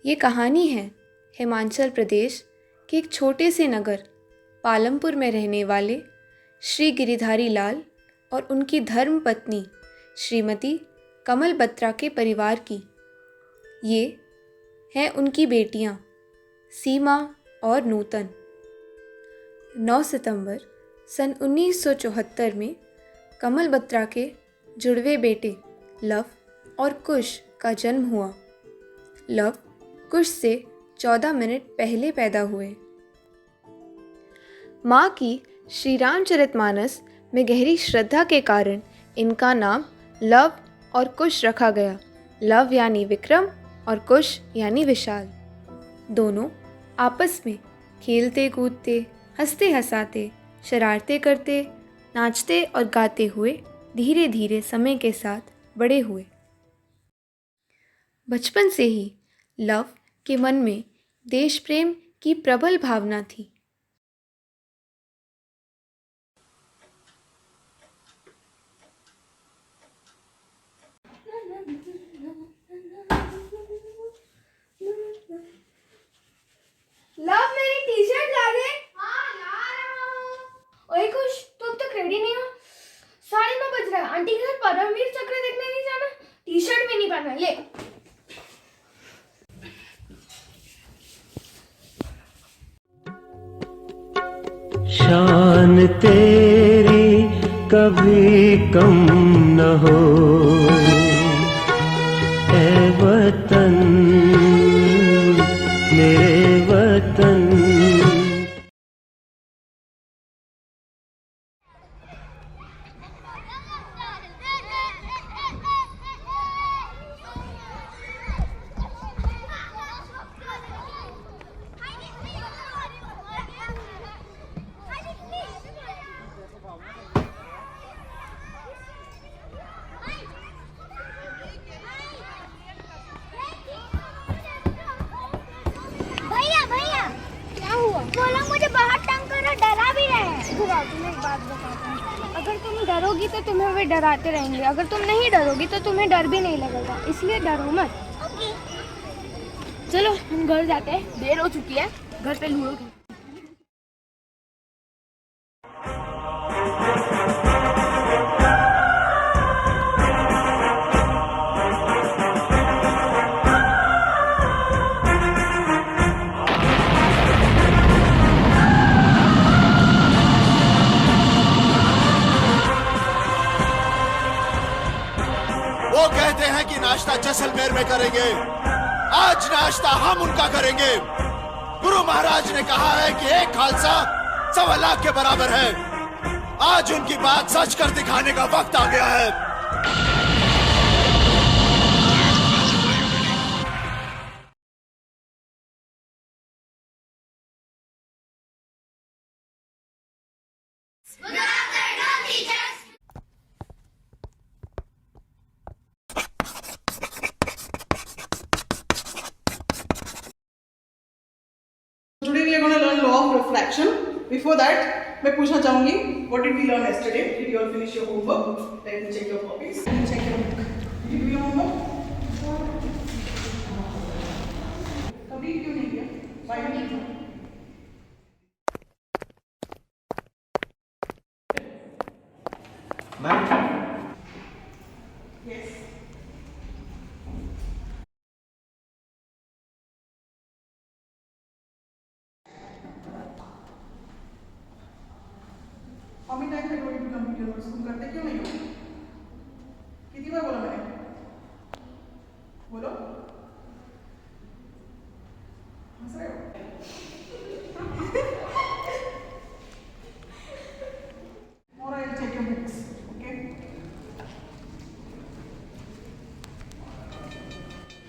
ये कहानी है हिमाचल प्रदेश के एक छोटे से नगर पालमपुर में रहने वाले श्री गिरिधारी लाल और उनकी धर्म पत्नी श्रीमती कमल बत्रा के परिवार की। ये हैं उनकी बेटियां सीमा और नूतन। 9 सितंबर सन 1974 में कमल बत्रा के जुड़वे बेटे लव और कुश का जन्म हुआ। लव कुश से 14 मिनट पहले पैदा हुए। माँ की श्री रामचरितमानस में गहरी श्रद्धा के कारण इनका नाम लव और कुश रखा गया। लव यानी विक्रम और कुश यानी विशाल। दोनों आपस में खेलते कूदते, हंसते हंसाते, शरारतें करते, नाचते और गाते हुए धीरे धीरे समय के साथ बड़े हुए। बचपन से ही लव के मन में देश प्रेम की प्रबल भावना थी। लव मेरी टी शर्ट ला दे। हाँ ला रहा हूँ। ओए खुश, तू अब तक रेडी नहीं हो? 9:30 बज रहा है। आंटी के साथ परमवीर चक्र देखने नहीं जाना? टी शर्ट भी नहीं पहना। ले। शान तेरी कभी कम न हो ऐ वतन मेरे वतन। वो लोग मुझे बाहर तंग कर और डरा भी रहे हैं। तुम्हें एक बात बताता हूँ, अगर तुम डरोगी तो तुम्हें वे डराते रहेंगे। अगर तुम नहीं डरोगी तो तुम्हें डर भी नहीं लगेगा, इसलिए डरो मत। चलो हम घर जाते हैं, देर हो चुकी है। घर पे लूडो खेलते हैं। वो कहते हैं कि नाश्ता जैसलमेर में करेंगे, आज नाश्ता हम उनका करेंगे। गुरु महाराज ने कहा है कि एक खालसा 1.25 लाख के बराबर है। आज उनकी बात सच कर दिखाने का वक्त आ गया है। Today we are going to learn law of refraction. Before that, मैं पूछना चाहूंगी, what did we learn yesterday? Did you all finish your homework? Let me check your copies. Let me check your book. Did you do your homework? कभी क्यों नहीं किया? Why did you? Yes. How many times I told you to complete your notes? तुम करते क्यों नहीं हो? कितनी बार बोला मैंने? बोलो। हंस रहे हो? Or I'll check your books. Okay?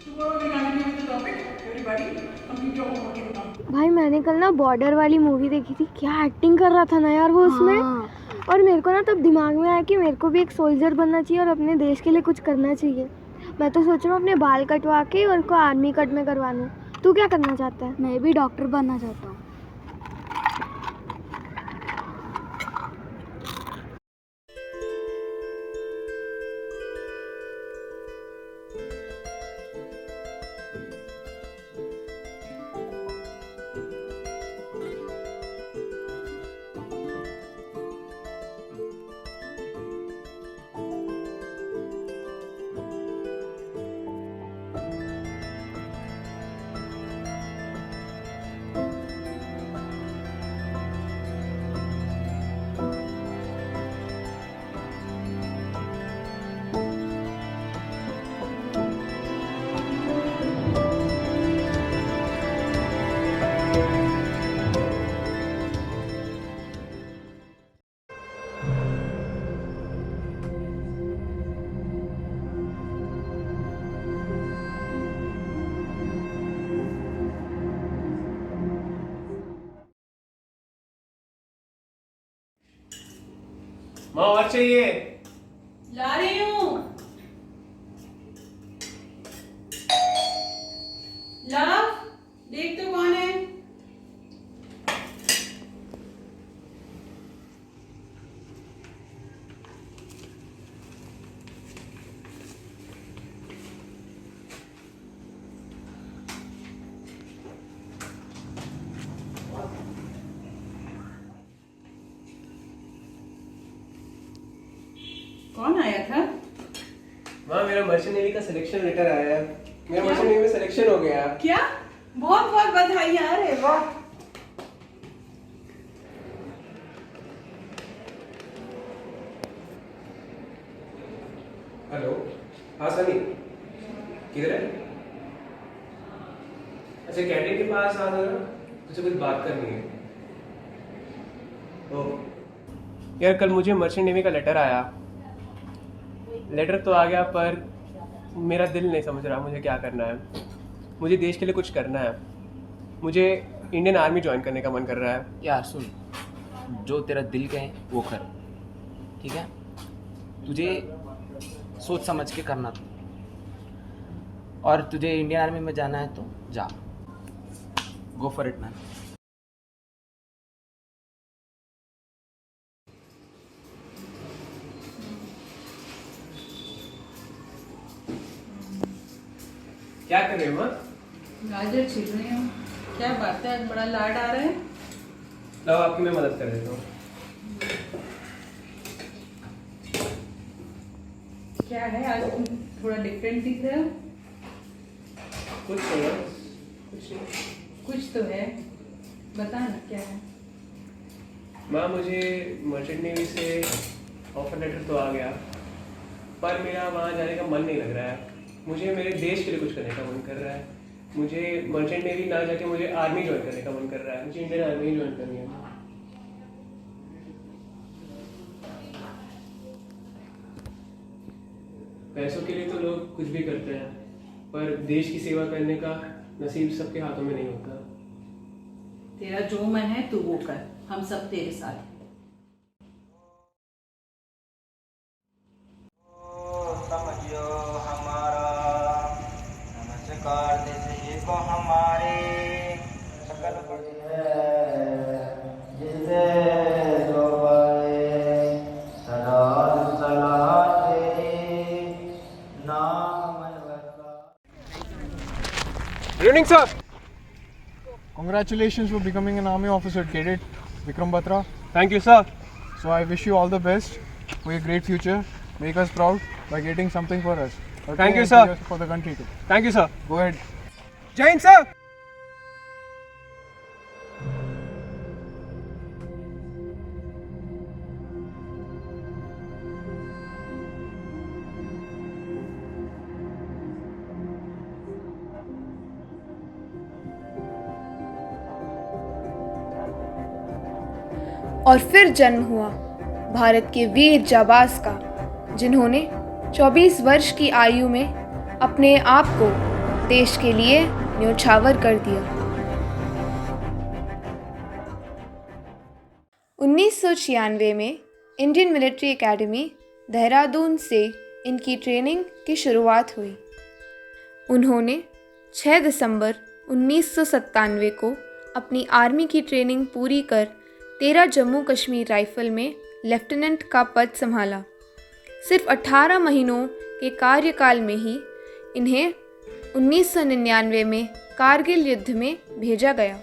Tomorrow we continue with the topic. Everybody, complete your homework and come. भाई मैंने कल ना बॉर्डर वाली मूवी देखी थी। क्या एक्टिंग कर रहा था ना यार वो उसमें। और मेरे को ना तब दिमाग में आया कि मेरे को भी एक सोल्जर बनना चाहिए और अपने देश के लिए कुछ करना चाहिए। मैं तो सोच रहा हूँ अपने बाल कटवा के और उनको आर्मी कट में करवा लूँ। तू क्या करना चाहता है? मैं भी डॉक्टर बनना चाहता हूँ। माँ और चाहिए। ला रही हूँ। लव, देख तो कौन है। कौन आया था? माँ मेरा मर्चेंट नेवी का सिलेक्शन लेटर आया है। मेरा मर्चेंट नेवी में सिलेक्शन हो गया। क्या? बहुत बहुत बधाई यार। अरे वाह। हेलो, हाँ सनी, किधर है? अच्छा कैंटीन के पास आ जरा, तुझसे कुछ बात करनी है। ओ यार, कल मुझे मर्चेंट नेवी का लेटर आया। लेटर तो आ गया पर मेरा दिल नहीं समझ रहा मुझे क्या करना है। मुझे देश के लिए कुछ करना है। मुझे इंडियन आर्मी ज्वाइन करने का मन कर रहा है। यार सुन, जो तेरा दिल कहे वो कर, ठीक है? तुझे सोच समझ के करना था, और तुझे इंडियन आर्मी में जाना है तो जा, गो फॉर इट मैन। क्या कर रहे हो माँ? गाजर छील रही हूँ। क्या बात है, आज बड़ा लाड आ रहा है। लाओ आपकी मैं मदद कर देता हूँ। क्या है आज तुम थोड़ा डिफरेंट दिख रहे हो? कुछ नहीं है, कुछ नहीं। कुछ तो है, बता ना क्या है। माँ मुझे मर्चेंट नेवी से ऑफर लेटर तो आ गया, पर मेरा वहाँ जाने का मन नहीं लग रहा है। मुझे मेरे देश के लिए कुछ करने का मन कर रहा है। मुझे मर्चेंट नेवी ना जाके मुझे आर्मी ज्वाइन करने का मन कर रहा है। मुझे इंडियन आर्मी ज्वाइन करनी है। पैसों के लिए तो लोग कुछ भी करते हैं, पर देश की सेवा करने का नसीब सबके हाथों में नहीं होता। तेरा जो मन है तू वो कर, हम सब तेरे साथ हैं। समझियो हमारा नमस्कार देश को हमारे सकल जिसे जो सदा सलाह तेरे नाम। Good evening sir. Congratulations for becoming an army officer, Cadet Vikram Batra. Thank you sir. So I wish you all the best for your great future. Make us proud by getting something for us. Okay? Thank you, And sir. For the country too. Thank you sir. Go ahead. जय Hind sir. और फिर जन्म हुआ भारत के वीर जाबाज का, जिन्होंने 24 वर्ष की आयु में अपने आप को देश के लिए न्योछावर कर दिया। 1996 में इंडियन मिलिट्री एकेडमी देहरादून से इनकी ट्रेनिंग की शुरुआत हुई। उन्होंने 6 दिसंबर 1997 को अपनी आर्मी की ट्रेनिंग पूरी कर 13 जम्मू कश्मीर राइफल में लेफ्टिनेंट का पद संभाला। सिर्फ 18 महीनों के कार्यकाल में ही इन्हें 1999 में कारगिल युद्ध में भेजा गया।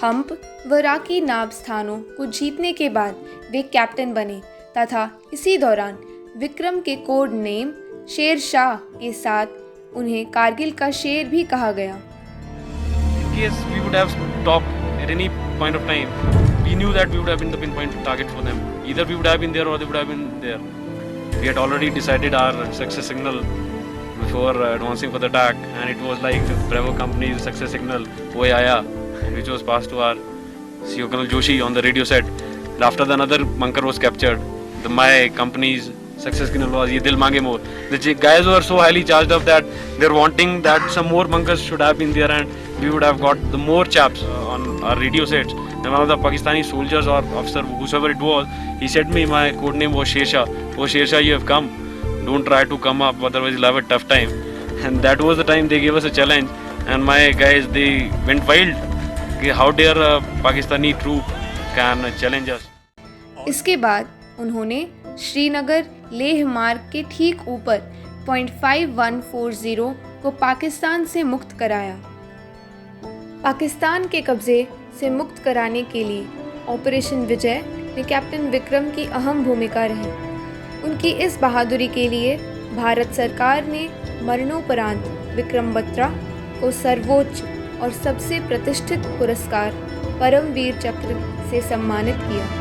हम्प व राकी नाब स्थानों को जीतने के बाद वे कैप्टन बने तथा इसी दौरान विक्रम के कोड नेम शेर शाह के साथ उन्हें कारगिल का शेर भी कहा गया। In case we would have stopped at any point of time, we knew that we would have been the pinpoint target for them. Either we would have been there or they would have been there. We had already decided our success signal before advancing for the attack, and it was like Bravo Company's success signal "Oi Aaya," which was passed to our CEO Colonel Joshi on the radio set. After the another bunker was captured, my company's success signal was "Ye dil mange more." The guys were so highly charged up that they're wanting that some more bunkers should have been there, and we would have got the more chaps on our radio sets. and one of the Pakistani soldiers or officer, whosoever it was, he said me, my code name was Shersha. Oh Shersha, you have come. Don't try to come up, otherwise you'll have a tough time. And that was the time they gave us a challenge, and my guys, they went wild. How dare a Pakistani troop can challenge us. इसके बाद उन्होंने श्रीनगर लेह मार्ग के ठीक ऊपर .5140 को पाकिस्तान से मुक्त कराया। पाकिस्तान के कब्ज़े से मुक्त कराने के लिए ऑपरेशन विजय में कैप्टन विक्रम की अहम भूमिका रही। उनकी इस बहादुरी के लिए भारत सरकार ने मरणोपरांत विक्रम बत्रा को सर्वोच्च और सबसे प्रतिष्ठित पुरस्कार परमवीर चक्र से सम्मानित किया।